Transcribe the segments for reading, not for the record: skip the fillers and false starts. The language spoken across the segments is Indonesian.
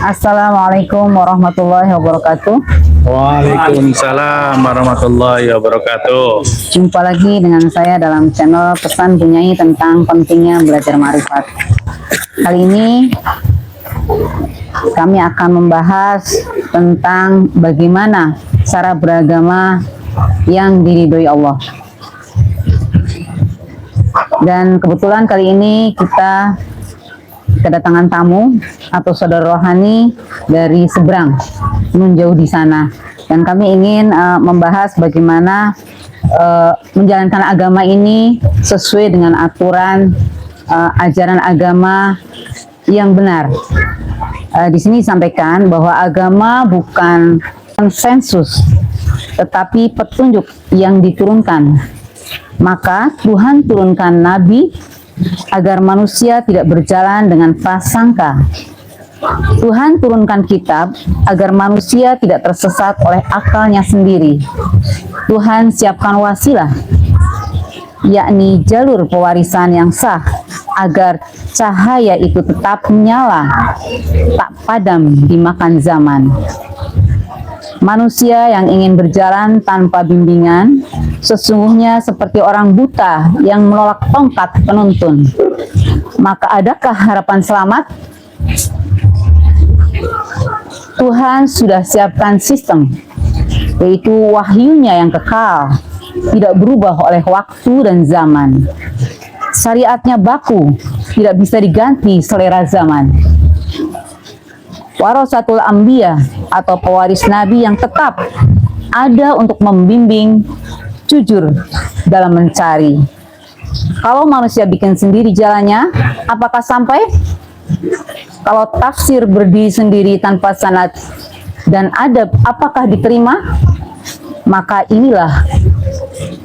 Assalamualaikum warahmatullahi wabarakatuh. Waalaikumsalam warahmatullahi wabarakatuh. Jumpa lagi dengan saya dalam channel Pesan Bunyai tentang pentingnya belajar ma'rifat. Kali ini kami akan membahas tentang bagaimana cara beragama yang diridhoi Allah. Dan kebetulan kali ini kita kedatangan tamu atau saudara rohani dari seberang, jauh di sana, dan kami ingin membahas bagaimana menjalankan agama ini sesuai dengan aturan ajaran agama yang benar. Di sini disampaikan bahwa agama bukan konsensus, tetapi petunjuk yang diturunkan. Maka Tuhan turunkan nabi agar manusia tidak berjalan dengan prasangka. Tuhan turunkan kitab agar manusia tidak tersesat oleh akalnya sendiri. Tuhan siapkan wasilah, yakni jalur pewarisan yang sah, agar cahaya itu tetap menyala, tak padam dimakan zaman. Manusia yang ingin berjalan tanpa bimbingan sesungguhnya seperti orang buta yang menolak tongkat penuntun. Maka adakah harapan selamat? Tuhan sudah siapkan sistem, yaitu wahyunya yang kekal, tidak berubah oleh waktu dan zaman. Syariatnya baku, tidak bisa diganti selera zaman. Warasatul Anbiya atau pewaris Nabi yang tetap ada untuk membimbing jujur dalam mencari. Kalau manusia bikin sendiri jalannya, apakah sampai? Kalau tafsir berdiri sendiri tanpa sanad dan adab, apakah diterima? Maka inilah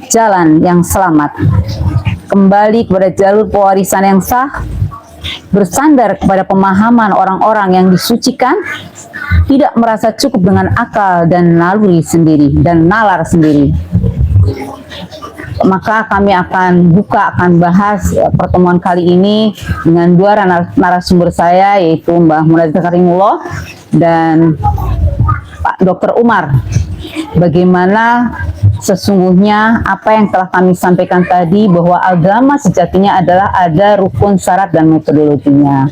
jalan yang selamat. Kembali kepada jalur pewarisan yang sah, bersandar kepada pemahaman orang-orang yang disucikan, tidak merasa cukup dengan akal dan naluri sendiri dan nalar sendiri. Maka kami akan bahas pertemuan kali ini dengan dua narasumber saya, yaitu Mbah Munazir Karimullah dan Pak Dr. Umar. Bagaimana sesungguhnya apa yang telah kami sampaikan tadi, bahwa agama sejatinya adalah ada rukun, syarat, dan metodologinya.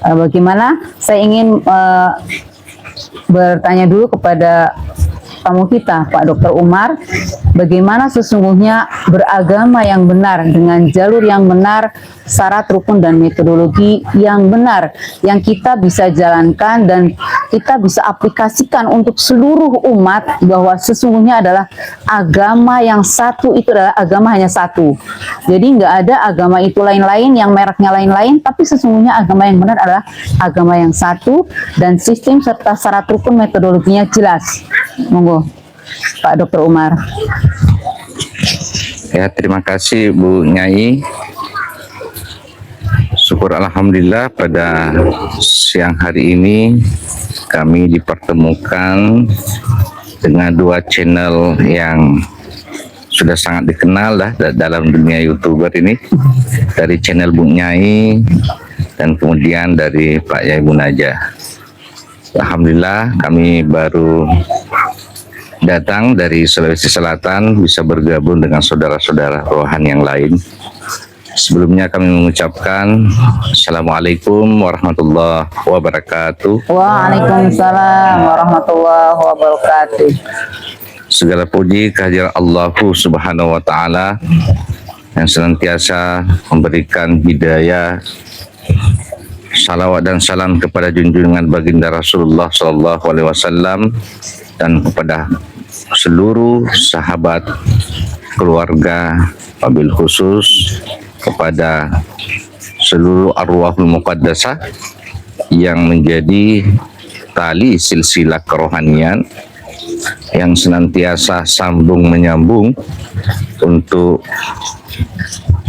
Bagaimana? Saya ingin bertanya dulu kepada tamu kita, Pak Dr. Umar, bagaimana sesungguhnya beragama yang benar dengan jalur yang benar, syarat, rukun, dan metodologi yang benar yang kita bisa jalankan dan kita bisa aplikasikan untuk seluruh umat, bahwa sesungguhnya adalah agama yang satu, itu adalah agama hanya satu. Jadi nggak ada agama itu lain-lain yang mereknya lain-lain, tapi sesungguhnya agama yang benar adalah agama yang satu dan sistem serta syarat, rukun, metodologinya jelas. Monggo Pak Dr. Umar. Ya, terima kasih Bu Nyai. Syukur alhamdulillah pada siang hari ini kami dipertemukan dengan dua channel yang sudah sangat dikenal dalam dunia YouTuber ini, dari channel Bu Nyai dan kemudian dari Pak Yai Munajah. Alhamdulillah kami baru datang dari Sulawesi Selatan bisa bergabung dengan saudara-saudara rohani yang lain. Sebelumnya kami mengucapkan Assalamualaikum warahmatullahi wabarakatuh. Waalaikumsalam warahmatullahi wabarakatuh. Segala puji kehadirat Allah Subhanahu wa Ta'ala yang senantiasa memberikan hidayah, salawat dan salam kepada junjungan baginda Rasulullah Sallallahu Alaihi Wasallam dan kepada seluruh sahabat, keluarga, wabil khusus kepada seluruh arwahul muqaddasah yang menjadi tali silsilah kerohanian yang senantiasa sambung menyambung untuk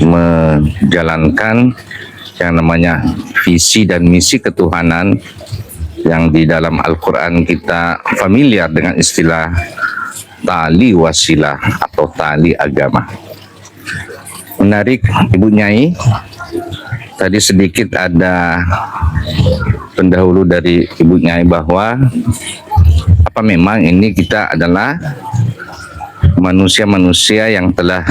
menjalankan yang namanya visi dan misi ketuhanan yang di dalam Al-Quran kita familiar dengan istilah tali wasilah atau tali agama. Menarik Ibu Nyai, Tadi sedikit ada pendahulu dari Ibu Nyai bahwa apa memang ini kita adalah manusia-manusia yang telah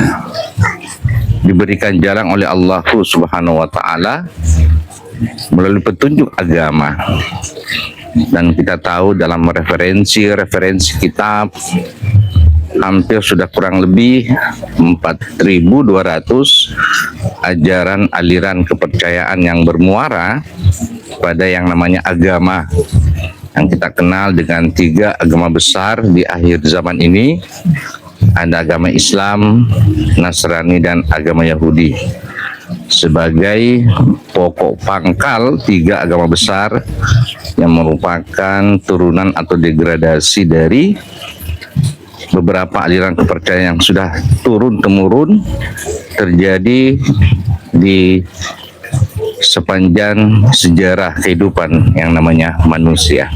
diberikan jalan oleh Allah Subhanahu wa taala melalui petunjuk agama. Dan kita tahu dalam referensi kitab hampir sudah kurang lebih 4.200 ajaran aliran kepercayaan yang bermuara pada yang namanya agama yang kita kenal dengan 3 agama besar di akhir zaman ini. Ada agama Islam, Nasrani, dan agama Yahudi sebagai pokok pangkal 3 agama besar yang merupakan turunan atau degradasi dari beberapa aliran kepercayaan yang sudah turun-temurun terjadi di sepanjang sejarah kehidupan yang namanya manusia.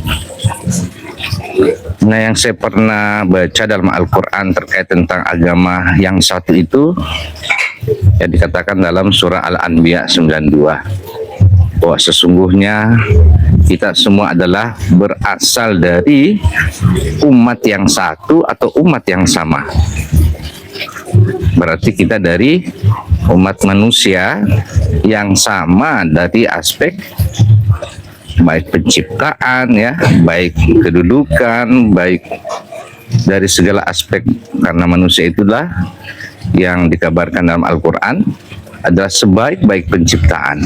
Nah, yang saya pernah baca dalam Al-Quran terkait tentang agama yang satu itu yang dikatakan dalam surah Al-Anbiya 92 bahwa sesungguhnya kita semua adalah berasal dari umat yang satu atau umat yang sama. Berarti kita dari umat manusia yang sama dari aspek baik penciptaan ya, baik kedudukan, baik dari segala aspek, karena manusia itulah yang dikabarkan dalam Al-Quran adalah sebaik-baik penciptaan.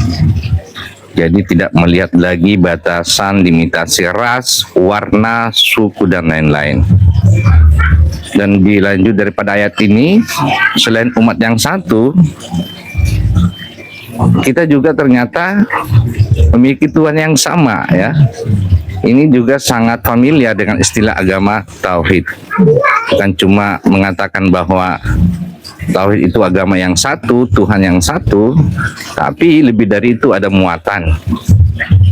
Jadi tidak melihat lagi batasan, limitasi ras, warna, suku, dan lain-lain. Dan dilanjut daripada ayat ini, selain umat yang satu, kita juga ternyata memiliki Tuhan yang sama ya. Ini juga sangat familiar dengan istilah agama tauhid. Bukan cuma mengatakan bahwa tauhid itu agama yang satu, Tuhan yang satu, tapi lebih dari itu ada muatan.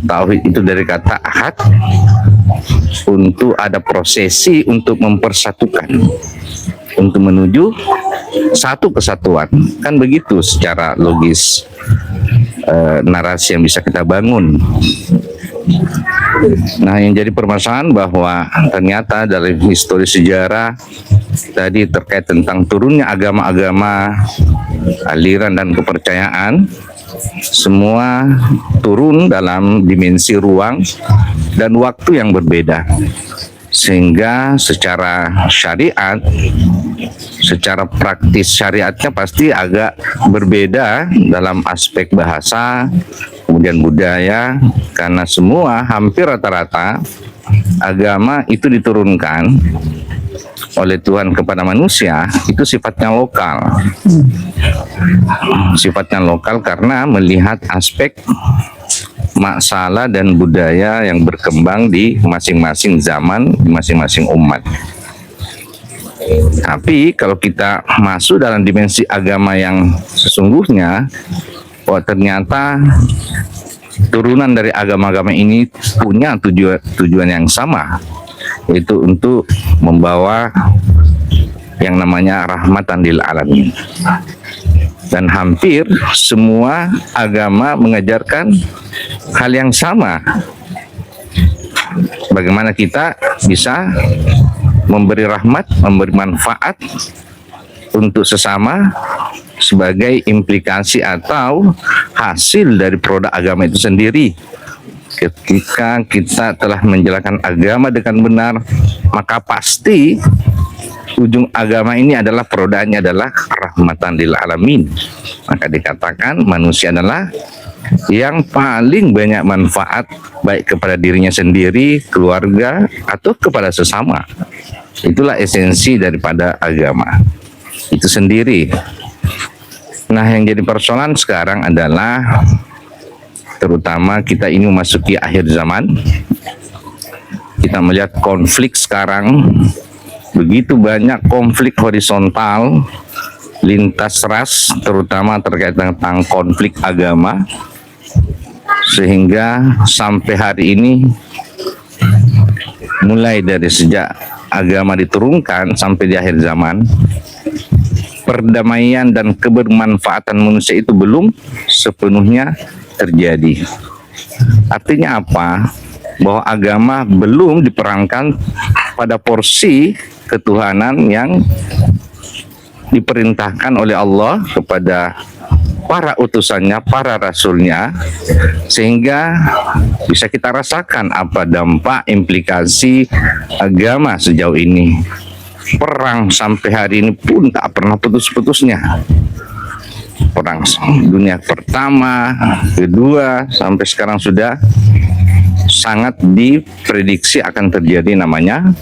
Tauhid itu dari kata ahad, untuk ada prosesi untuk mempersatukan, untuk menuju satu kesatuan. Kan begitu secara logis narasi yang bisa kita bangun. Nah, yang jadi permasalahan bahwa ternyata dalam histori sejarah tadi terkait tentang turunnya agama-agama, aliran dan kepercayaan, semua turun dalam dimensi ruang dan waktu yang berbeda. Sehingga secara syariat, secara praktis syariatnya pasti agak berbeda dalam aspek bahasa, kemudian budaya, karena semua hampir rata-rata agama itu diturunkan oleh Tuhan kepada manusia itu sifatnya lokal. Sifatnya lokal karena melihat aspek masalah dan budaya yang berkembang di masing-masing zaman, di masing-masing umat. Tapi kalau kita masuk dalam dimensi agama yang sesungguhnya, bahwa ternyata turunan dari agama-agama ini punya tujuan yang sama, yaitu untuk membawa yang namanya rahmatan lil alamin. Dan hampir semua agama mengajarkan hal yang sama. Bagaimana kita bisa memberi rahmat, memberi manfaat untuk sesama sebagai implikasi atau hasil dari produk agama itu sendiri. Ketika kita telah menjalankan agama dengan benar, maka pasti ujung agama ini adalah produknya adalah rahmatan lil alamin. Maka dikatakan manusia adalah yang paling banyak manfaat baik kepada dirinya sendiri, keluarga, atau kepada sesama. Itulah esensi daripada agama itu sendiri. Nah, yang jadi persoalan sekarang adalah terutama kita ini memasuki akhir zaman. Kita melihat konflik sekarang, begitu banyak konflik horizontal lintas ras, terutama terkait tentang konflik agama, sehingga sampai hari ini mulai dari sejak agama diturunkan sampai di akhir zaman perdamaian dan kebermanfaatan manusia itu belum sepenuhnya terjadi. Artinya apa? Bahwa agama belum diperankan pada porsi ketuhanan yang diperintahkan oleh Allah kepada para utusannya, para rasulnya, sehingga bisa kita rasakan apa dampak implikasi agama sejauh ini. Perang sampai hari ini pun tak pernah putus-putusnya. Perang dunia pertama, kedua, sampai sekarang sudah sangat diprediksi akan terjadi namanya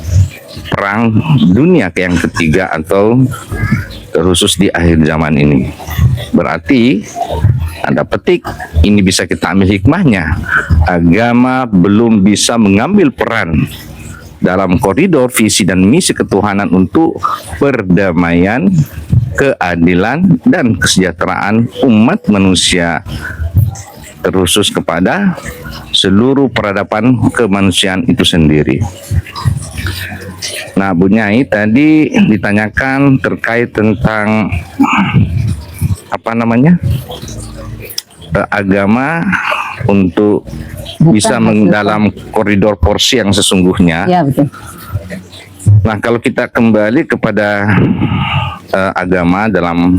perang dunia yang ketiga atau khusus di akhir zaman ini. Berarti Anda petik, ini bisa kita ambil hikmahnya. Agama belum bisa mengambil peran dalam koridor visi dan misi ketuhanan untuk perdamaian, keadilan, dan kesejahteraan umat manusia, terkhusus kepada seluruh peradaban kemanusiaan itu sendiri. Nah, Bu Nyai tadi ditanyakan terkait tentang agama untuk bisa dalam koridor porsi yang sesungguhnya. Ya, betul. Nah, kalau kita kembali kepada agama dalam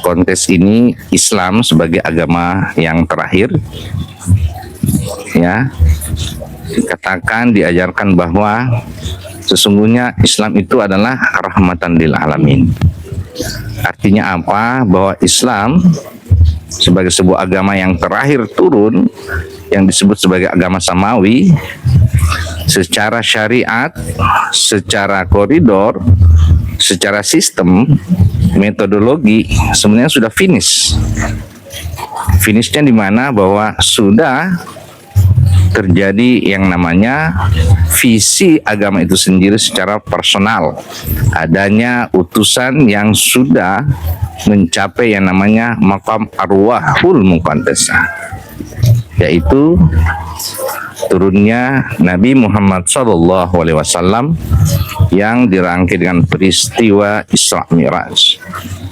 konteks ini, Islam sebagai agama yang terakhir, ya, dikatakan, diajarkan bahwa sesungguhnya Islam itu adalah rahmatan lil alamin. Artinya apa? Bahwa Islam sebagai sebuah agama yang terakhir turun, yang disebut sebagai agama samawi, secara syariat, secara koridor, secara sistem, metodologi, sebenarnya sudah finish. Finishnya di mana? Bahwa sudah terjadi yang namanya visi agama itu sendiri secara personal. Adanya utusan yang sudah mencapai yang namanya maqam arwahul muqaddasah, yaitu turunnya Nabi Muhammad SAW yang dirangkai dengan peristiwa Isra Mi'raj.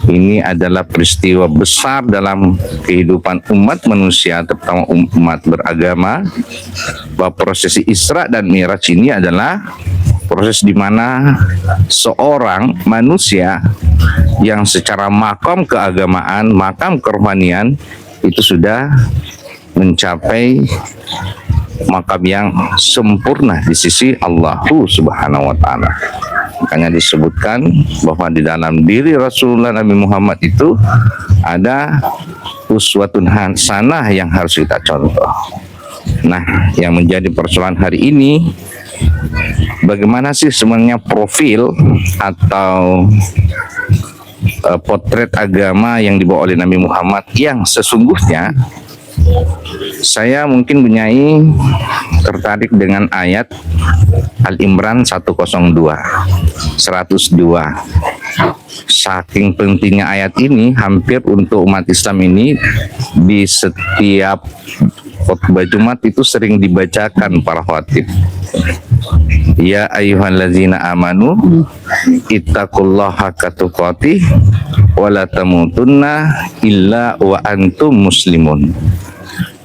Ini adalah peristiwa besar dalam kehidupan umat manusia, terutama umat beragama, bahwa prosesi Isra dan Mi'raj ini adalah proses di mana seorang manusia yang secara makam keagamaan, makam kerohanian itu sudah mencapai makam yang sempurna di sisi Allah Subhanahu wa taala. Makanya disebutkan bahwa di dalam diri Rasulullah Nabi Muhammad itu ada uswatun hasanah yang harus kita contoh. Nah, yang menjadi persoalan hari ini, bagaimana sih sebenarnya profil atau potret agama yang dibawa oleh Nabi Muhammad yang sesungguhnya? Saya mungkin Bunyai tertarik dengan ayat Al-Imran 102. Saking pentingnya ayat ini, hampir untuk umat Islam ini di setiap khutbah Jumat itu sering dibacakan para khatib. Ya ayyuhallazina amanu ittaqullaha haqqa tuqatih wa la tamutunna illa wa antum muslimun.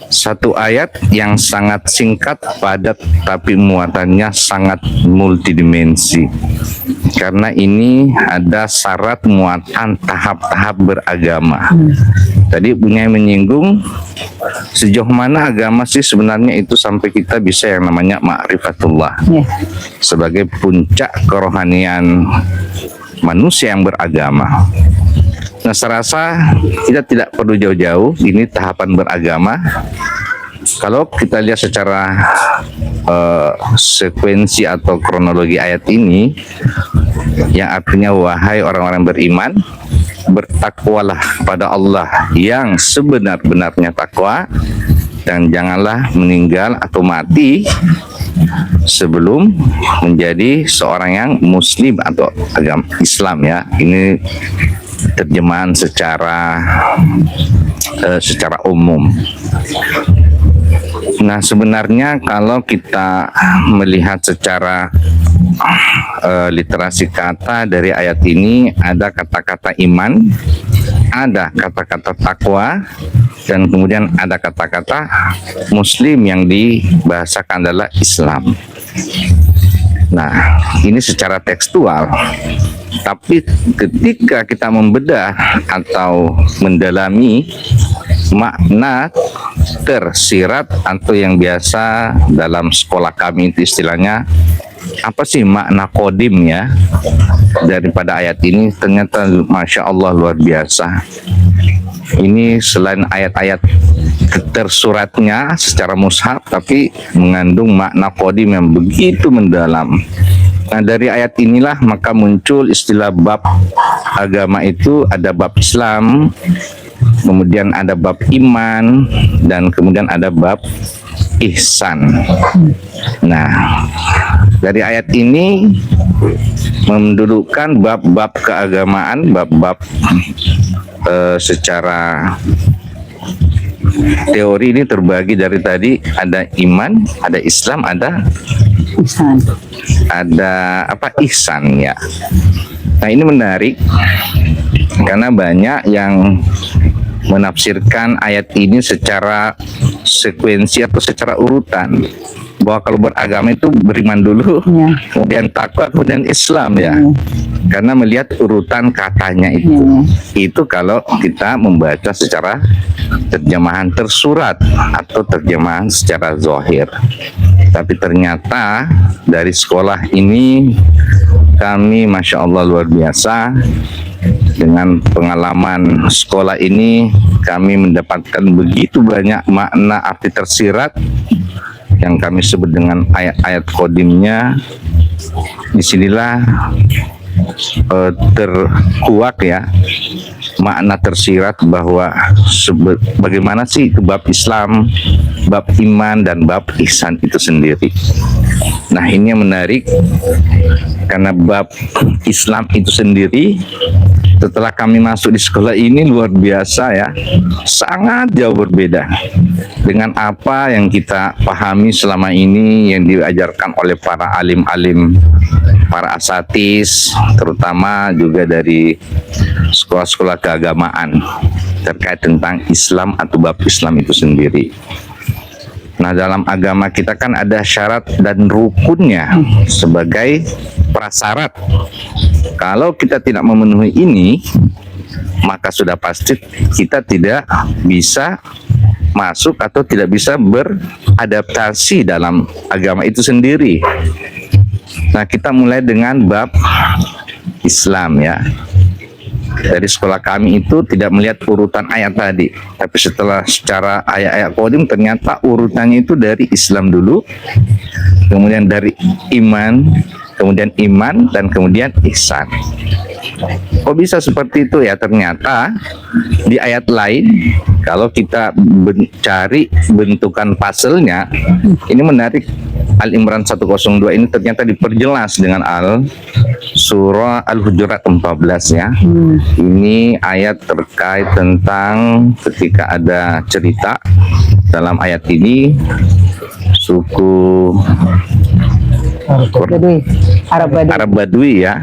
Satu ayat yang sangat singkat, padat, tapi muatannya sangat multidimensi. Karena ini ada syarat muatan tahap-tahap beragama. Tadi Bunyai menyinggung sejauh mana agama sih sebenarnya itu sampai kita bisa yang namanya ma'rifatullah. Sebagai puncak kerohanian manusia yang beragama. Nah, saya rasa kita tidak perlu jauh-jauh, ini tahapan beragama. Kalau kita lihat secara sekuensi atau kronologi ayat ini, yang artinya wahai orang-orang beriman, bertakwalah pada Allah yang sebenar-benarnya takwa, dan janganlah meninggal atau mati sebelum menjadi seorang yang muslim atau agama Islam, ya. Ini terjemahan secara umum. Nah, sebenarnya kalau kita melihat secara literasi kata dari ayat ini ada kata-kata iman, ada kata-kata takwa, dan kemudian ada kata-kata muslim yang dibahasakan adalah Islam. Nah, ini secara tekstual. Tapi ketika kita membedah atau mendalami makna tersirat atau yang biasa dalam sekolah kami itu istilahnya apa sih makna kodim ya daripada ayat ini, ternyata Masya Allah luar biasa. Ini selain ayat-ayat tersuratnya secara mushaf, tapi mengandung makna kodim yang begitu mendalam. Nah, dari ayat inilah maka muncul istilah bab agama itu, ada bab Islam, kemudian ada bab iman, dan kemudian ada bab ihsan. Nah, dari ayat ini mendudukkan bab-bab keagamaan, bab-bab secara teori ini terbagi dari tadi ada iman, ada Islam, ada Ihsan. ihsan ya. Nah, ini menarik karena banyak yang menafsirkan ayat ini secara sekuensi atau secara urutan, bahwa kalau beragama itu beriman dulu, Ya. kemudian takwa, kemudian Islam ya. Karena melihat urutan katanya itu kalau kita membaca secara terjemahan tersurat atau terjemahan secara zahir. Tapi ternyata dari sekolah ini kami Masya Allah luar biasa. Dengan pengalaman sekolah ini kami mendapatkan begitu banyak makna arti tersirat yang kami sebut dengan ayat-ayat kodimnya. Disinilah terkuak ya makna tersirat bahwa bagaimana sih itu bab Islam, bab iman, dan bab ihsan itu sendiri. Nah, ini yang menarik karena bab Islam itu sendiri setelah kami masuk di sekolah ini luar biasa ya, sangat jauh berbeda dengan apa yang kita pahami selama ini yang diajarkan oleh para alim-alim, para asatis, terutama juga dari sekolah-sekolah keagamaan terkait tentang Islam atau bab Islam itu sendiri. Nah, dalam agama kita kan ada syarat dan rukunnya sebagai prasyarat. Kalau kita tidak memenuhi ini, maka sudah pasti kita tidak bisa masuk atau tidak bisa beradaptasi dalam agama itu sendiri. Nah, kita mulai dengan bab Islam ya. Dari sekolah kami itu tidak melihat urutan ayat tadi, tapi setelah secara ayat-ayat kodim ternyata urutannya itu dari Islam dulu, kemudian dari iman, kemudian iman, dan kemudian ihsan. Kok bisa seperti itu ya? Ternyata di ayat lain kalau kita mencari bentukan puzzle-nya, ini menarik. Al-Imran 102 ini ternyata diperjelas dengan surah Al-Hujurat 14 ya. Ini ayat terkait tentang ketika ada cerita dalam ayat ini suku Arab Badui ya,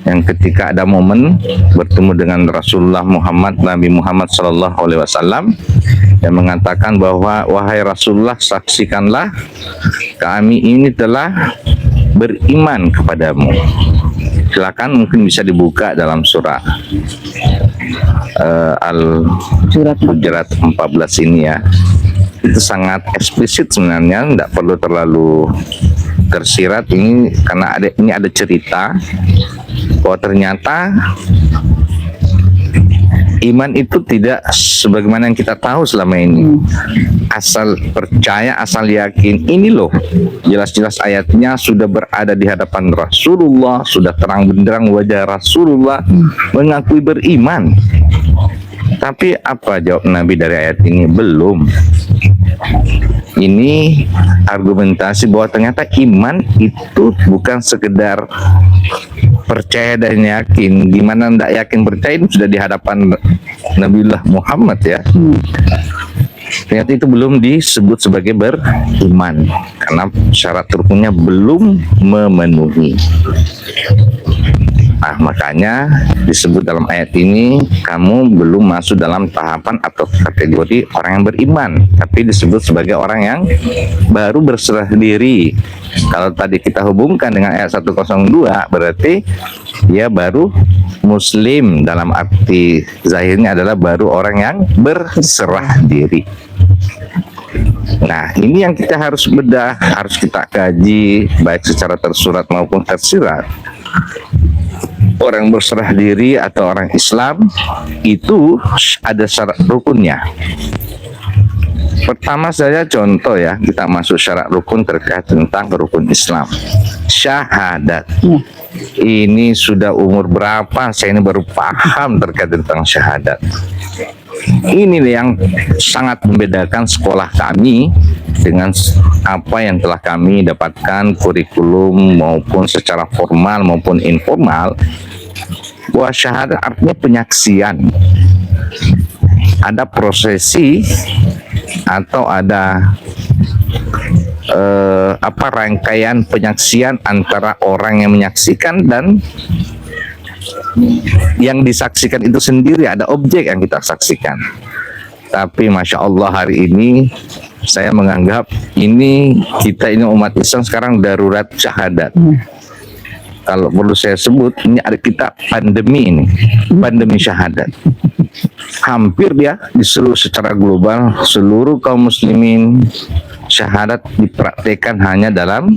yang ketika ada momen bertemu dengan Rasulullah Muhammad, Nabi Muhammad SAW, yang mengatakan bahwa wahai Rasulullah, saksikanlah kami ini telah beriman kepadamu. Silakan, mungkin bisa dibuka dalam surah Al-Hujurat 14 ini ya. Itu sangat eksplisit sebenarnya, tidak perlu terlalu tersirat ini karena ini ada cerita bahwa ternyata iman itu tidak sebagaimana yang kita tahu selama ini. Asal percaya, asal yakin. Ini loh, jelas-jelas ayatnya sudah berada di hadapan Rasulullah, sudah terang benderang wajah Rasulullah mengakui beriman. Tapi apa jawab Nabi dari ayat ini? Belum. Ini argumentasi bahwa ternyata iman itu bukan sekedar percaya dan yakin. Gimana tidak yakin percaya, itu sudah di hadapan Nabiullah Muhammad ya. ternyata itu belum disebut sebagai beriman karena syarat rukunnya belum memenuhi. Nah, makanya disebut dalam ayat ini kamu belum masuk dalam tahapan atau kategori orang yang beriman, tapi disebut sebagai orang yang baru berserah diri. Kalau tadi kita hubungkan dengan ayat 102, berarti dia baru muslim, dalam arti zahirnya adalah baru orang yang berserah diri. Nah, ini yang kita harus bedah, harus kita kaji baik secara tersurat maupun tersirat. Orang berserah diri atau orang Islam itu ada syarat rukunnya. Pertama saja contoh ya, kita masuk syarat rukun terkait tentang rukun Islam. Syahadat. Ini sudah umur berapa saya ini baru paham terkait tentang syahadat. Ini yang sangat membedakan sekolah kami dengan apa yang telah kami dapatkan kurikulum maupun secara formal maupun informal, bahwa syahadat artinya penyaksian. Ada prosesi atau ada rangkaian penyaksian antara orang yang menyaksikan dan yang disaksikan itu sendiri, ada objek yang kita saksikan. Tapi Masya Allah hari ini saya menganggap kita ini umat Islam sekarang darurat syahadat. Kalau perlu saya sebut, ini ada kita pandemi syahadat. Hampir ya di secara global seluruh kaum muslimin syahadat dipraktikkan hanya dalam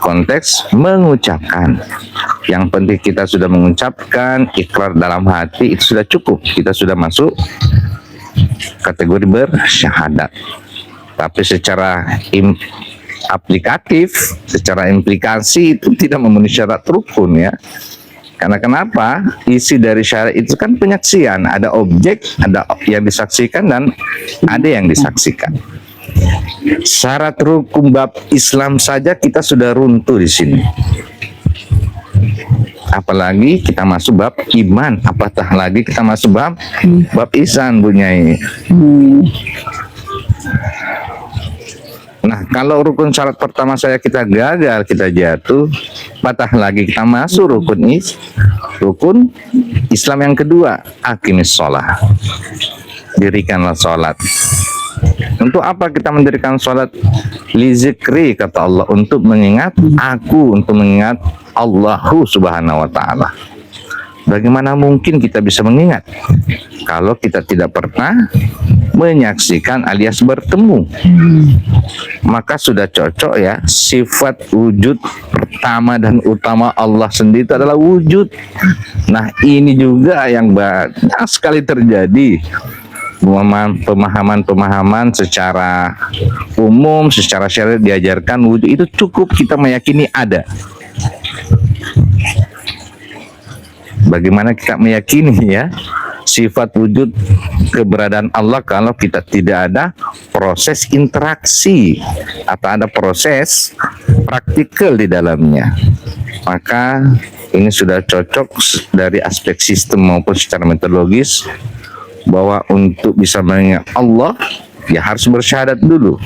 konteks mengucapkan. Yang penting kita sudah mengucapkan ikrar dalam hati, itu sudah cukup, kita sudah masuk kategori bersyahadat. Tapi secara aplikatif, secara implikasi itu tidak memenuhi syarat rukun ya. Karena kenapa? Isi dari syarat itu kan penyaksian, ada objek, ada yang disaksikan dan ada yang disaksikan. Syarat rukun bab Islam saja kita sudah runtuh di sini. Apalagi kita masuk bab iman, apatah lagi kita masuk bab ihsan, Bu Nyai. Nah, kalau rukun syarat pertama saya kita gagal, kita jatuh, patah lagi kita masuk rukun Islam yang kedua, aqimis sholat. Dirikanlah sholat. Untuk apa kita mendirikan sholat? Li zikri, kata Allah, untuk mengingat aku, untuk mengingat Allahu subhanahu wa ta'ala. Bagaimana mungkin kita bisa mengingat kalau kita tidak pernah menyaksikan alias bertemu? Maka sudah cocok ya, sifat wujud pertama dan utama Allah sendiri itu adalah wujud. Nah, ini juga yang banyak sekali terjadi. Pemahaman secara umum, secara syariat diajarkan wujud itu cukup kita meyakini ada. Bagaimana kita meyakini ya sifat wujud keberadaan Allah kalau kita tidak ada proses interaksi atau ada proses praktikal di dalamnya? Maka ini sudah cocok dari aspek sistem maupun secara metodologis bahwa untuk bisa mengingat Allah ya harus bersyahadat dulu.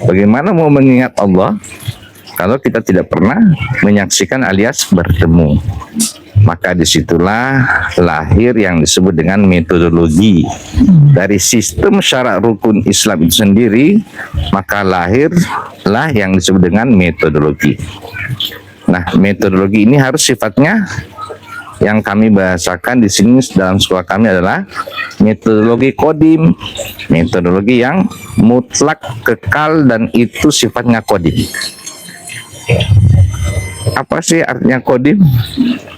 Bagaimana mau mengingat Allah kalau kita tidak pernah menyaksikan alias bertemu? Maka disitulah lahir yang disebut dengan metodologi dari sistem syarat rukun Islam itu sendiri. Maka lahirlah yang disebut dengan metodologi. Nah, metodologi ini harus sifatnya, yang kami bahasakan di sini dalam sekolah kami adalah metodologi kodim, metodologi yang mutlak, kekal, dan itu sifatnya kodim. Apa sih artinya kodim?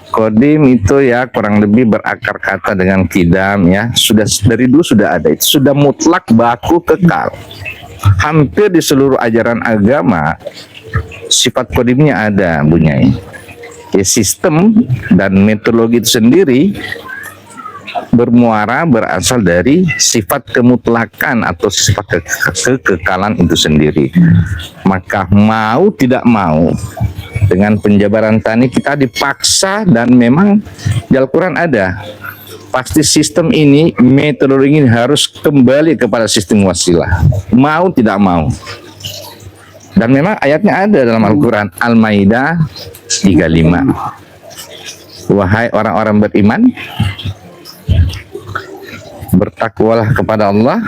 Kodim itu ya kurang lebih berakar kata dengan kidam ya, sudah dari dulu sudah ada, itu sudah mutlak, baku, kekal. Hampir di seluruh ajaran agama sifat kodimnya ada, Bu Nyai. Ya, sistem dan metodologi itu sendiri berasal dari sifat kemutlakan atau sifat kekekalan itu sendiri. Maka mau tidak mau dengan penjabaran tani kita dipaksa, dan memang di Al-Quran ada pasti sistem ini, metodologi ini harus kembali kepada sistem wasilah. Mau tidak mau. Dan memang ayatnya ada dalam Al-Quran. Al-Maidah 35. Wahai orang-orang beriman, bertakwalah kepada Allah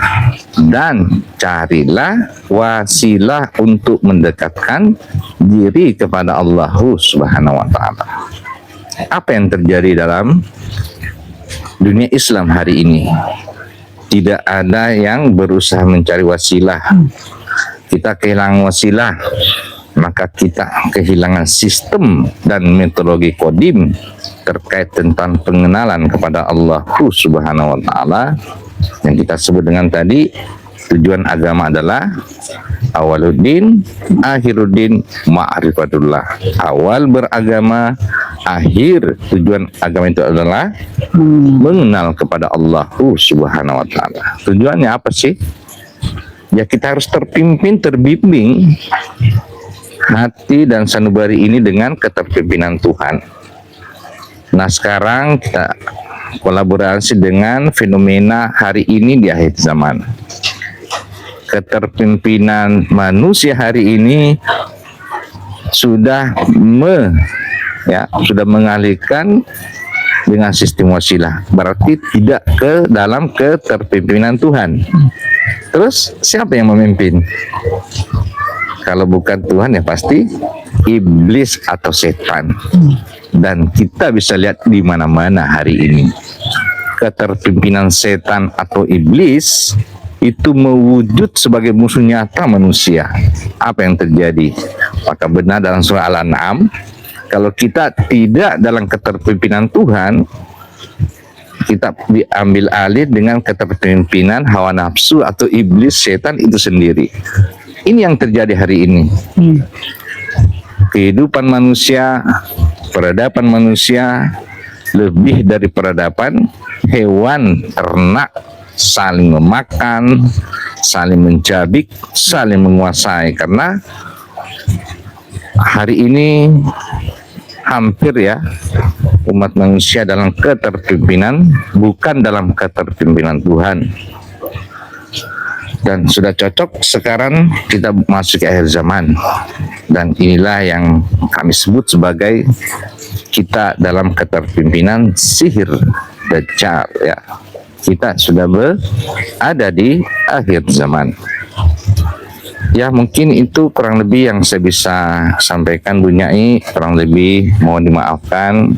dan carilah wasilah untuk mendekatkan diri kepada Allah Subhanahu wa ta'ala. Apa yang terjadi dalam dunia Islam hari ini? Tidak ada yang berusaha mencari wasilah. Kita kehilangan wasilah, maka kita kehilangan sistem dan metodologi kodim terkait tentang pengenalan kepada Allah Subhanahu wa ta'ala yang kita sebut dengan tadi. Tujuan agama adalah awaluddin, akhiruddin, ma'rifatullah. Awal beragama, akhir tujuan agama itu adalah mengenal kepada Allah Subhanahu wa ta'ala. Tujuannya apa sih? Ya, kita harus terpimpin, terbimbing hati dan sanubari ini dengan keterpimpinan Tuhan. Nah, sekarang kita kolaborasi dengan fenomena hari ini di akhir zaman. Keterpimpinan manusia hari ini sudah mengalihkan dengan sistem wasilah, berarti tidak ke dalam keterpimpinan Tuhan. Terus siapa yang memimpin? Kalau bukan Tuhan ya pasti iblis atau setan. Dan kita bisa lihat di mana-mana hari ini keterpimpinan setan atau iblis itu mewujud sebagai musuh nyata manusia. Apa yang terjadi? Maka benar dalam surah Al-An'am, kalau kita tidak dalam keterpimpinan Tuhan, kita diambil alih dengan keterpimpinan hawa nafsu atau iblis setan itu sendiri. Ini yang terjadi hari ini. Kehidupan manusia, peradaban manusia lebih dari peradaban hewan, ternak, saling memakan, saling mencabik, saling menguasai. Karena hari ini hampir ya umat manusia dalam keterpimpinan, bukan dalam keterpimpinan Tuhan. Dan sudah cocok sekarang kita masuk ke akhir zaman. Dan inilah yang kami sebut sebagai kita dalam keterpimpinan sihir Dajjal ya. Kita sudah berada di akhir zaman. Ya, mungkin itu kurang lebih yang saya bisa sampaikan, Bu Nyai. Kurang lebih mohon dimaafkan.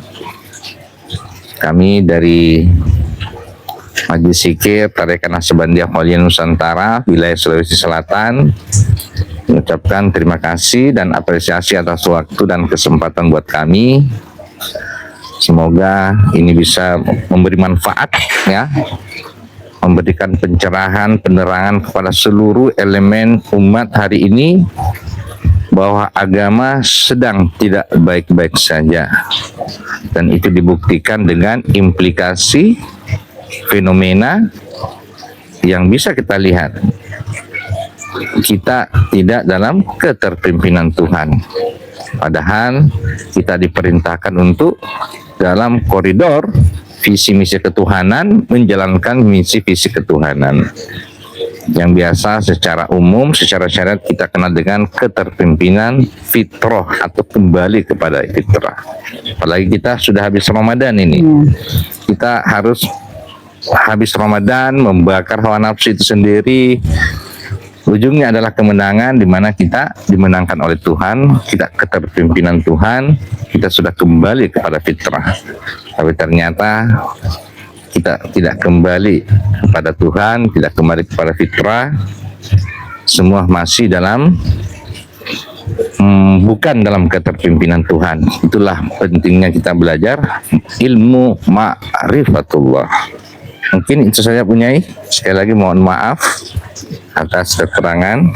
Kami dari Majelis Zikir Tarekat Naqsabandiyah Khaliliyah Nusantara wilayah Sulawesi Selatan mengucapkan terima kasih dan apresiasi atas waktu dan kesempatan buat kami. Semoga ini bisa memberi manfaat ya, memberikan pencerahan, penerangan kepada seluruh elemen umat hari ini bahwa agama sedang tidak baik-baik saja. Dan itu dibuktikan dengan implikasi fenomena yang bisa kita lihat. Kita tidak dalam keterpimpinan Tuhan. Padahal kita diperintahkan untuk dalam koridor visi misi ketuhanan, menjalankan misi visi ketuhanan. Yang biasa secara umum, secara syariat kita kenal dengan keterpimpinan fitrah atau kembali kepada fitrah. Apalagi kita sudah habis Ramadan ini. Kita harus habis Ramadan membakar hawa nafsu itu sendiri. Ujungnya adalah kemenangan, di mana kita dimenangkan oleh Tuhan, kita keterpimpinan Tuhan, kita sudah kembali kepada fitrah. Tapi ternyata kita tidak kembali kepada Tuhan, tidak kembali kepada fitrah. Semua masih dalam bukan dalam keterpimpinan Tuhan. Itulah pentingnya kita belajar ilmu ma'rifatullah. Mungkin itu saja, Bu Nyai. Sekali lagi mohon maaf atas kekurangan.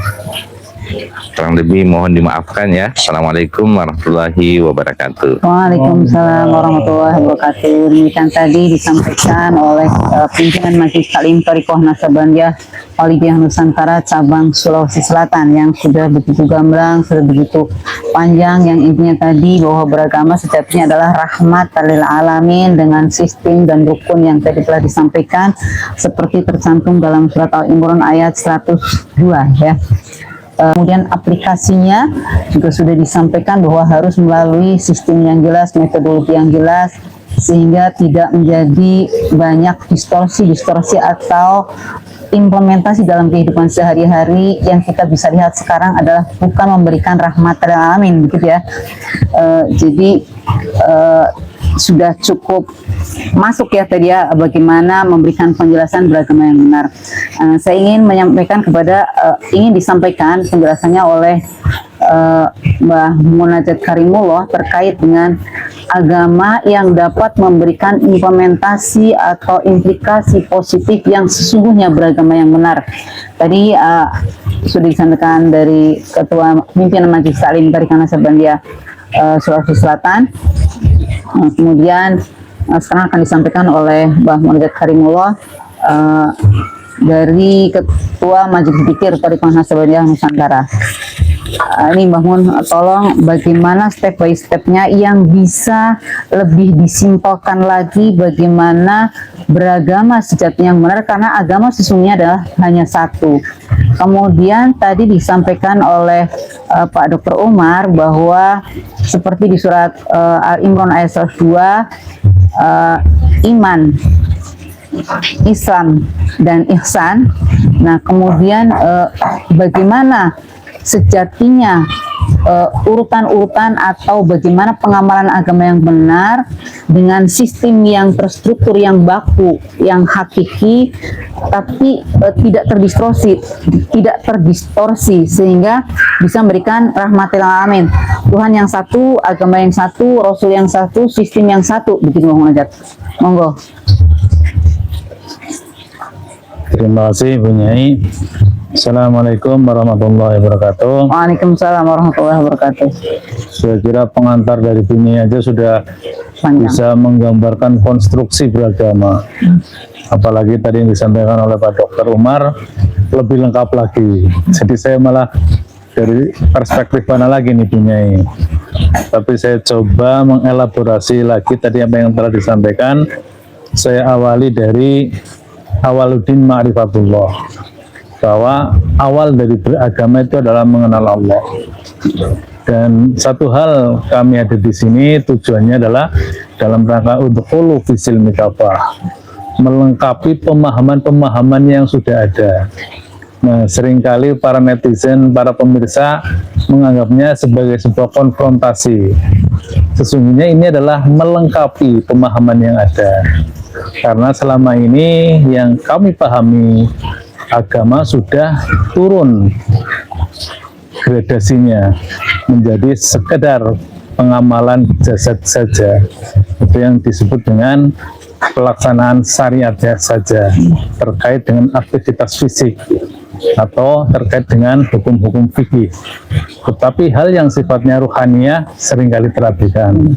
Kurang lebih mohon dimaafkan ya. Assalamualaikum warahmatullahi wabarakatuh. Waalaikumsalam warahmatullahi wabarakatuh. Demikian tadi disampaikan oleh pimpinan Majelis Taklim Thariqah Naksabandiyah Walidiyah Nusantara cabang Sulawesi Selatan yang sudah begitu gamblang, sudah begitu panjang, yang intinya tadi bahwa beragama sejatinya adalah rahmat lil alamin dengan sistem dan rukun yang tadi telah disampaikan seperti tercantum dalam surat Al-Imran ayat 102 ya. Kemudian aplikasinya juga sudah disampaikan bahwa harus melalui sistem yang jelas, metodologi yang jelas, sehingga tidak menjadi banyak distorsi atau implementasi dalam kehidupan sehari-hari. Yang kita bisa lihat sekarang adalah bukan memberikan rahmat lil alamin, begitu ya. Jadi sudah cukup masuk ya tadi ya bagaimana memberikan penjelasan beragama yang benar. Saya ingin menyampaikan ingin disampaikan penjelasannya oleh Mbah Munajat Karimullah terkait dengan agama yang dapat memberikan implementasi atau implikasi positif yang sesungguhnya beragama yang benar. Tadi sudah disampaikan dari Ketua Pimpinan Majelis Taklim Thariqah Naksabandiyah Sulawesi Selatan. Kemudian sekarang akan disampaikan oleh Mbah Munajat Karimullah dari Ketua Majelis Dzikir Thariqah Naksabandiyah Nusantara. Ini Mbah Mun, tolong bagaimana step by stepnya yang bisa lebih disimpulkan lagi bagaimana beragama sejatinya yang benar, karena agama sesungguhnya adalah hanya satu. Kemudian tadi disampaikan oleh Pak Dr. Umar bahwa seperti di surat Al-Imran ayat 102, iman, Islam, dan ihsan. Nah, kemudian bagaimana sejatinya urutan-urutan atau bagaimana pengamalan agama yang benar dengan sistem yang terstruktur, yang baku, yang hakiki, tapi tidak terdistorsi sehingga bisa memberikan rahmatil alamin. Tuhan yang satu, agama yang satu, Rasul yang satu, sistem yang satu. Begitu Bang Munajat. Monggo. Terima kasih Bu Nyai. Assalamualaikum warahmatullahi wabarakatuh. Waalaikumsalam warahmatullahi wabarakatuh. Saya kira pengantar dari Bu Nyai aja sudah Panjang. bisa menggambarkan konstruksi beragama. Apalagi tadi yang disampaikan oleh Pak Dr. Umar lebih lengkap lagi. Jadi saya malah dari perspektif mana lagi nih Bu Nyai. Tapi saya coba mengelaborasi lagi tadi apa yang telah disampaikan. Saya awali dari Awaluddin Ma'rifatullah, bahwa awal dari beragama itu adalah mengenal Allah. Dan satu hal kami ada di sini tujuannya adalah dalam rangka udkhulu fisil mikafah, melengkapi pemahaman-pemahaman yang sudah ada. Nah, seringkali para netizen, para pemirsa menganggapnya sebagai sebuah konfrontasi. Sesungguhnya ini adalah melengkapi pemahaman yang ada. Karena selama ini yang kami pahami, agama sudah turun gradasinya menjadi sekedar pengamalan jasad saja. Itu yang disebut dengan pelaksanaan syariatnya saja, terkait dengan aktivitas fisik atau terkait dengan hukum-hukum fikih. Tetapi hal yang sifatnya ruhaniyah seringkali terabaikan.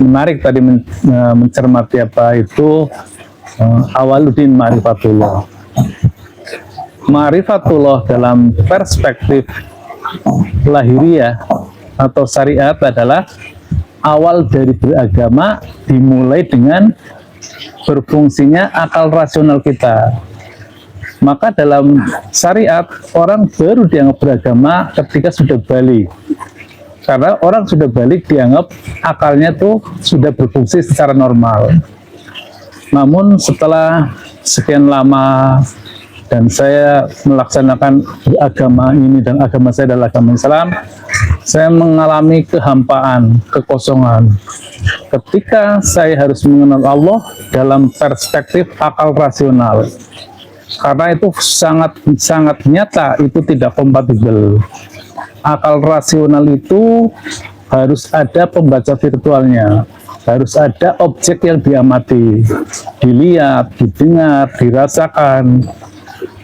Menarik tadi mencermati apa itu Awaluddin Ma'rifatullah. Ma'rifatullah dalam perspektif lahiriah atau syariat adalah awal dari beragama dimulai dengan berfungsinya akal rasional kita. Maka dalam syariat orang baru dianggap beragama ketika sudah balik. Karena orang sudah balik dianggap akalnya tuh sudah berfungsi secara normal. Namun setelah sekian lama dan saya melaksanakan agama ini dan agama saya adalah agama Islam, saya mengalami kehampaan, kekosongan. Ketika saya harus mengenal Allah dalam perspektif akal rasional. Karena itu sangat nyata itu tidak kompatibel. Akal rasional itu harus ada pembaca virtualnya, harus ada objek yang diamati, dilihat, didengar, dirasakan.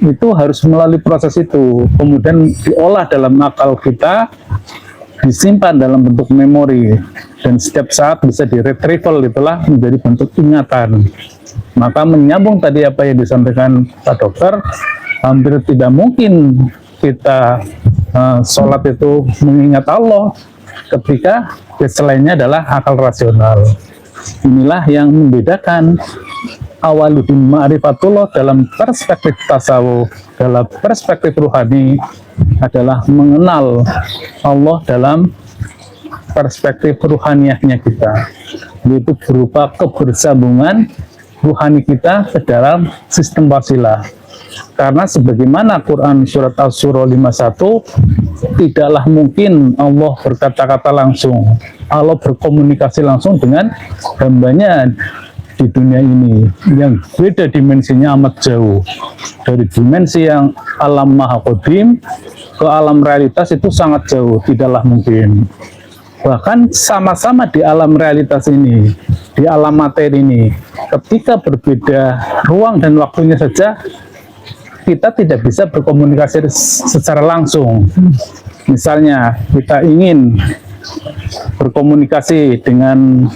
itu harus melalui proses itu, kemudian diolah dalam akal kita, disimpan dalam bentuk memori, dan setiap saat bisa di-retrieval, itulah menjadi bentuk ingatan. Maka menyambung tadi apa yang disampaikan Pak Dokter, hampir tidak mungkin kita sholat itu mengingat Allah ketika selainnya adalah akal rasional. Inilah yang membedakan awaluddin ma'rifatullah dalam perspektif tasawuf, dalam perspektif ruhani adalah mengenal Allah dalam perspektif ruhaniyahnya kita, yaitu berupa kebersambungan ruhani kita ke dalam sistem wasilah. Karena sebagaimana Quran surat Asy-Syura 51, tidaklah mungkin Allah berkata-kata langsung, Allah berkomunikasi langsung dengan hambanya di dunia ini yang beda dimensinya amat jauh. Dari dimensi yang alam maha qadim ke alam realitas itu sangat jauh, tidaklah mungkin. Bahkan sama-sama di alam realitas ini, di alam materi ini, ketika berbeda ruang dan waktunya saja, kita tidak bisa berkomunikasi secara langsung. Misalnya kita ingin berkomunikasi dengan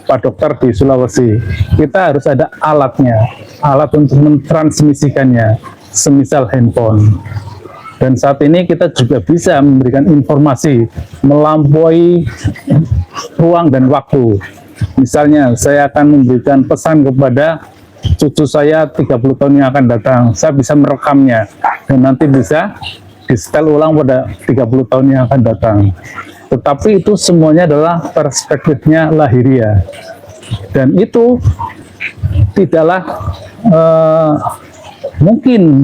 Pak Dokter di Sulawesi, kita harus ada alatnya, alat untuk mentransmisikannya, semisal handphone. Dan saat ini kita juga bisa memberikan informasi melampaui ruang dan waktu. Misalnya saya akan memberikan pesan kepada cucu saya 30 tahun yang akan datang, saya bisa merekamnya dan nanti bisa di-setel ulang pada 30 tahun yang akan datang. Tetapi itu semuanya adalah perspektifnya lahiriah, dan itu tidaklah mungkin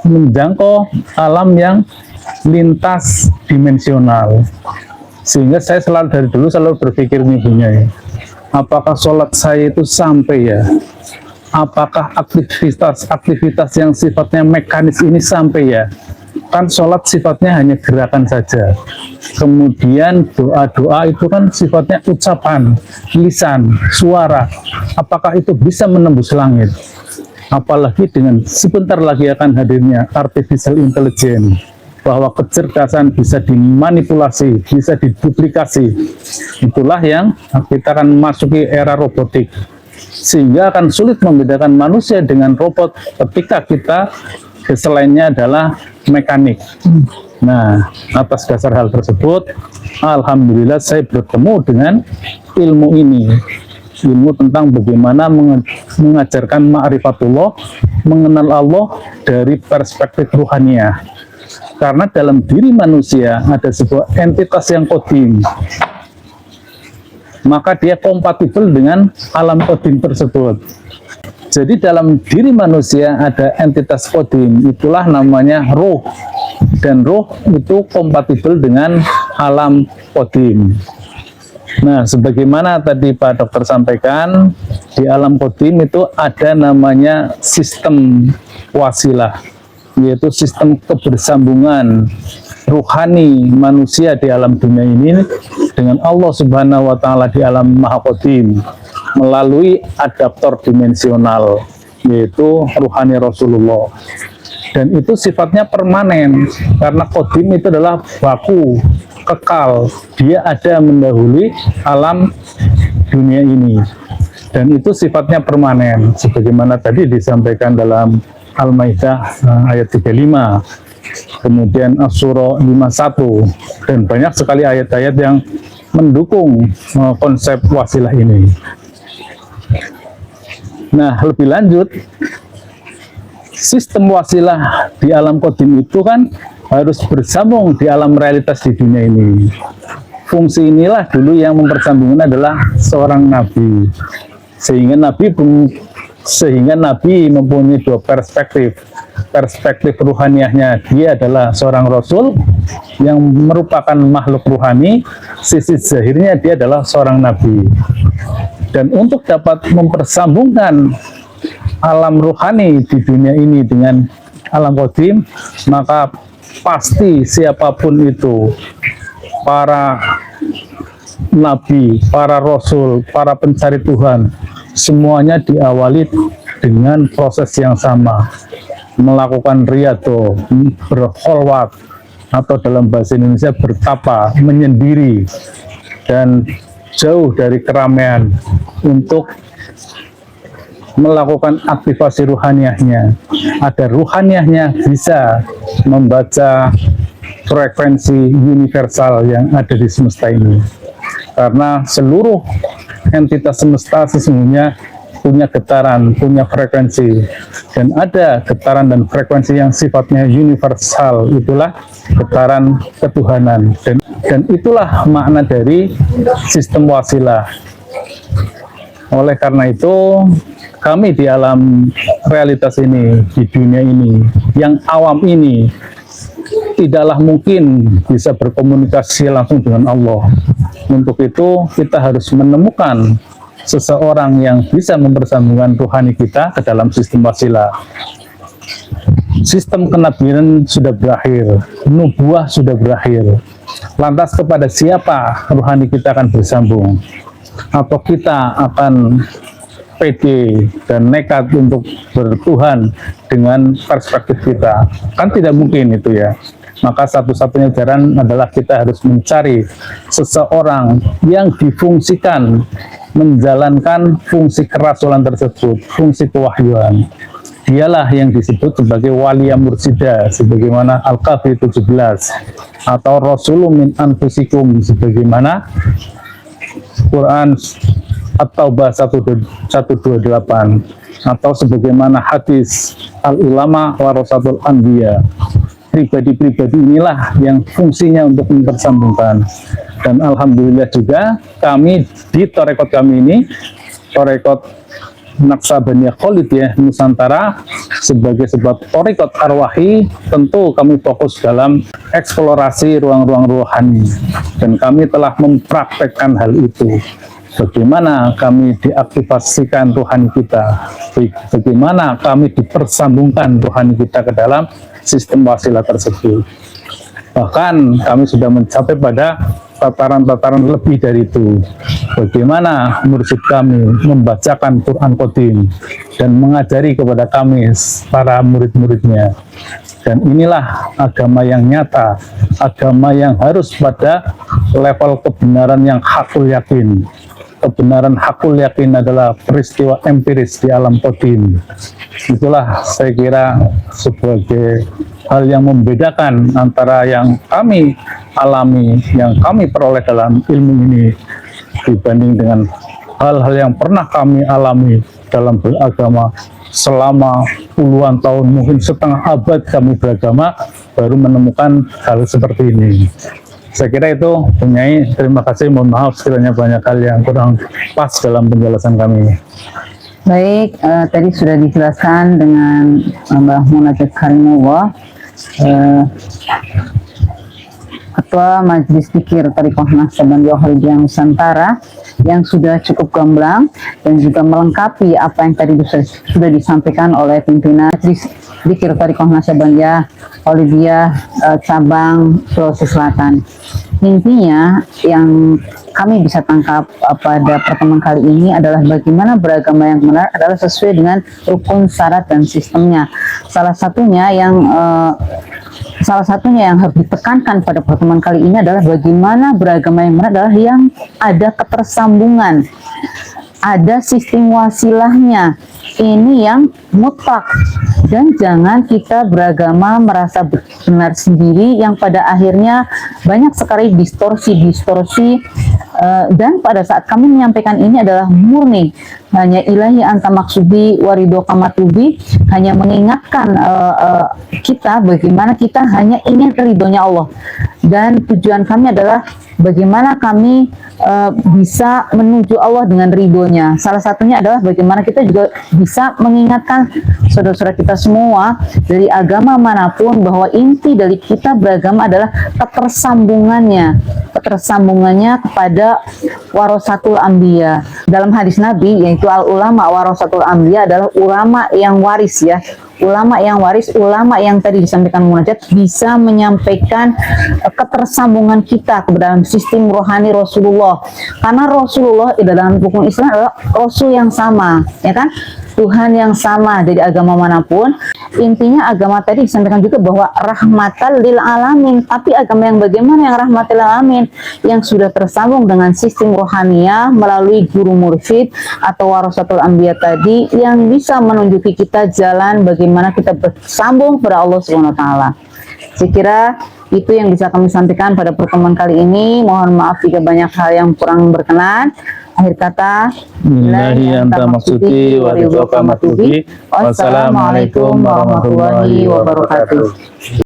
menjangkau alam yang lintas dimensional. Sehingga saya selalu dari dulu selalu berpikir nih punya, apakah sholat saya itu sampai ya? Apakah aktivitas yang sifatnya mekanis ini sampai ya? Kan sholat sifatnya hanya gerakan saja. Kemudian doa-doa itu kan sifatnya ucapan, lisan, suara. Apakah itu bisa menembus langit? Apalagi dengan sebentar lagi akan hadirnya artificial intelligence, bahwa kecerdasan bisa dimanipulasi, bisa diduplikasi. Itulah yang kita akan memasuki era robotik. Sehingga akan sulit membedakan manusia dengan robot ketika kita selainnya adalah mekanik. Nah, atas dasar hal tersebut, alhamdulillah saya bertemu dengan ilmu ini, ilmu tentang bagaimana mengajarkan ma'rifatullah, mengenal Allah dari perspektif ruhaniyah. Karena dalam diri manusia ada sebuah entitas yang qadim, maka dia kompatibel dengan alam qadim tersebut. Jadi dalam diri manusia ada entitas qadim, itulah namanya ruh, dan ruh itu kompatibel dengan alam qadim. Nah, sebagaimana tadi Pak Dokter sampaikan, di alam qadim itu ada namanya sistem wasilah, yaitu sistem kebersambungan ruhani manusia di alam dunia ini dengan Allah Subhanahu wa Ta'ala di alam maha qadim melalui adaptor dimensional, yaitu ruhani Rasulullah. Dan itu sifatnya permanen, karena qadim itu adalah baku, kekal, dia ada mendahului alam dunia ini, dan itu sifatnya permanen sebagaimana tadi disampaikan dalam Al-Maidah ayat 35, kemudian Asy-Syura 51, dan banyak sekali ayat-ayat yang mendukung konsep wasilah ini. Nah, lebih lanjut, sistem wasilah di alam qadim itu kan harus bersambung di alam realitas di dunia ini. Fungsi inilah dulu yang mempersambungkan adalah seorang nabi, sehingga nabi mempunyai dua perspektif. Perspektif ruhaniyahnya, dia adalah seorang rasul yang merupakan makhluk ruhani, sisi zahirnya dia adalah seorang nabi. Dan untuk dapat mempersambungkan alam ruhani di dunia ini dengan alam qadim, maka pasti siapapun itu, para nabi, para rasul, para pencari Tuhan, semuanya diawali dengan proses yang sama, melakukan riyadhah, berkholwat, atau dalam bahasa Indonesia bertapa, menyendiri, dan jauh dari keramaian untuk melakukan aktivasi ruhaniyahnya, agar ruhaniyahnya bisa membaca frekuensi universal yang ada di semesta ini. Karena seluruh entitas semesta sesungguhnya punya getaran, punya frekuensi, dan ada getaran dan frekuensi yang sifatnya universal, itulah getaran ketuhanan, dan itulah makna dari sistem wasilah. Oleh karena itu, kami di alam realitas ini, di dunia ini, yang awam ini, tidaklah mungkin bisa berkomunikasi langsung dengan Allah. Untuk itu, kita harus menemukan seseorang yang bisa mempersambungkan rohani kita ke dalam sistem wasilah. Sistem kenabian sudah berakhir, nubuah sudah berakhir. Lantas kepada siapa rohani kita akan bersambung? Atau kita akan pede dan nekat untuk bertuhan dengan perspektif kita? Kan tidak mungkin itu ya. Maka satu-satunya jalan adalah kita harus mencari seseorang yang difungsikan menjalankan fungsi kerasulan tersebut, fungsi kewahyuan. Dialah yang disebut sebagai walia mursida, sebagaimana Al-Kahfi 17, atau Rasulun min anfusikum, sebagaimana Quran At-Taubah 128, atau sebagaimana hadis Al-Ulama Warasatul Anbiya. Pribadi-pribadi inilah yang fungsinya untuk mempersambungkan. Dan alhamdulillah juga kami di torekot kami ini, torekot Naksabaniyah Khalidiyah Nusantara, sebagai sebuah torekot arwahi, tentu kami fokus dalam eksplorasi ruang-ruang rohani, dan kami telah mempraktekkan hal itu. Bagaimana kami diaktifasikan rohani kita, bagaimana kami dipersambungkan rohani kita ke dalam sistem wasilah tersebut. Bahkan kami sudah mencapai pada tataran-tataran lebih dari itu. Bagaimana mursyid kami membacakan Quran Qadim dan mengajari kepada kami para murid-muridnya. Dan inilah agama yang nyata, agama yang harus pada level kebenaran yang hakul yakin. Kebenaran hakul yakin adalah peristiwa empiris di alam qadim. Itulah saya kira sebagai hal yang membedakan antara yang kami alami, yang kami peroleh dalam ilmu ini, dibanding dengan hal-hal yang pernah kami alami dalam beragama selama puluhan tahun, mungkin setengah abad kami beragama, baru menemukan hal seperti ini. Saya kira itu, Nyai. Terima kasih, mohon maaf sekiranya banyak hal yang kurang pas dalam penjelasan kami. Baik, tadi sudah dijelaskan dengan Mbah Munajat Karimullah, Ketua Majelis Zikir Thariqah Naksabaniyah Khalidiyah Nusantara, yang sudah cukup gamblang dan juga melengkapi apa yang tadi sudah disampaikan oleh pimpinan Majelis Zikir Thariqah Naksabaniyah Khalidiyah cabang Sulawesi Selatan. Intinya yang kami bisa tangkap pada pertemuan kali ini adalah bagaimana beragama yang benar adalah sesuai dengan rukun, syarat, dan sistemnya. Salah satunya yang harus ditekankan pada pertemuan kali ini adalah bagaimana beragama yang benar adalah yang ada ketersambungan, ada sistem wasilahnya. Ini yang mutlak, dan jangan kita beragama merasa benar sendiri yang pada akhirnya banyak sekali distorsi, dan pada saat kami menyampaikan ini adalah murni hanya ilahi anta maksudi warido kamatubi, hanya mengingatkan kita bagaimana kita hanya ingin ridhonya Allah, dan tujuan kami adalah bagaimana kami bisa menuju Allah dengan ridhonya. Salah satunya adalah bagaimana kita juga bisa mengingatkan saudara-saudara kita semua dari agama manapun bahwa inti dari kita beragama adalah ketersambungannya kepada warasatul anbiya. Dalam hadis Nabi, yaitu al-ulama warasatul anbiya, adalah ulama yang waris ya. Ulama yang waris, ulama yang tadi disampaikan munajat, bisa menyampaikan ketersambungan kita ke dalam sistem rohani Rasulullah. Karena Rasulullah dalam hukum Islam adalah Rasul yang sama, ya kan? Tuhan yang sama dari agama manapun. Intinya agama tadi disampaikan juga bahwa rahmatan lil alamin. Tapi agama yang bagaimana yang rahmatan lil alamin? Yang sudah tersambung dengan sistem rohaniah melalui guru mursyid atau warasatul anbiya tadi, yang bisa menunjuki kita jalan bagaimana kita bersambung pada Allah Subhanahu wa taala. Saya kira itu yang bisa kami sampaikan pada pertemuan kali ini. Mohon maaf jika banyak hal yang kurang berkenan. Akhir kata, Billahi anta maksudi wa ridhoka matubi. Wassalamualaikum warahmatullahi wabarakatuh.